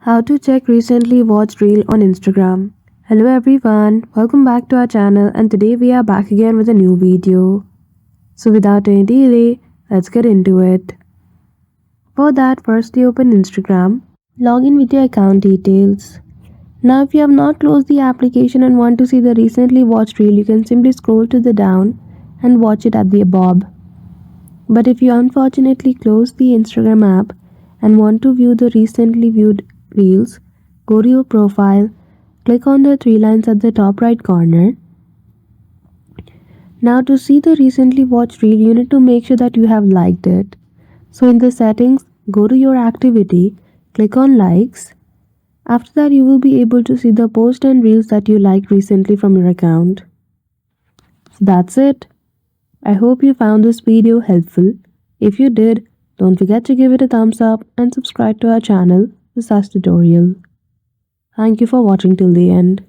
How to check recently watched reel on Instagram. Hello everyone, welcome back to our channel and today we are back again with a new video. So without any delay, let's get into it. For that, firstly open Instagram, log in with your account details. Now if you have not closed the application and want to see the recently watched reel, you can simply scroll to the down and watch it at the above. But if you unfortunately close the Instagram app and want to view the recently viewed reels, go to your profile, click on the three lines at the top right corner. Now to see the recently watched reel, you need to make sure that you have liked it. So in the settings, go to your activity, click on likes. After that, you will be able to see the post and reels that you liked recently from your account. So that's it. I hope you found this video helpful. If you did, don't forget to give it a thumbs up and subscribe to our channel for such tutorial. Thank you for watching till the end.